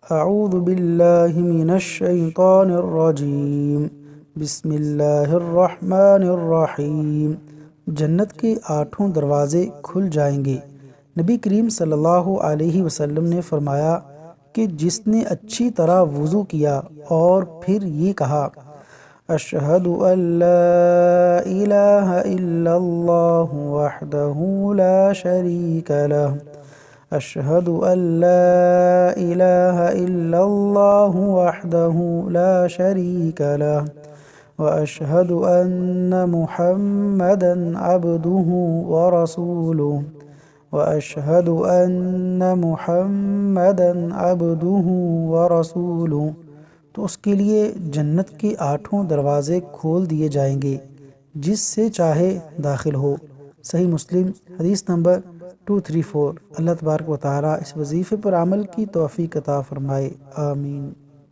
اعوذ باللہ من الشیطان الرجیم، بسم اللہ الرحمن الرحیم۔ جنت کے 8 دروازے کھل جائیں گے۔ نبی کریم صلی اللہ علیہ وسلم نے فرمایا کہ جس نے اچھی طرح وضو کیا اور پھر یہ کہا اشہد ان لا الہ الا اللہ وحدہ لا شریک لہ، اشہد ان لا الہ الا اللہ وحدہ لا شریک لہ، واشہد ان محمدا عبدہ ورسولہ، واشہد ان محمدا عبدہ ورسولہ، تو اس کے لیے جنت کے 8 دروازے کھول دیے جائیں گے، جس سے چاہے داخل ہو۔ صحیح مسلم حدیث نمبر 234۔ اللہ تبارک و تعالی اس وظیفے پر عمل کی توفیق عطا فرمائے، آمین۔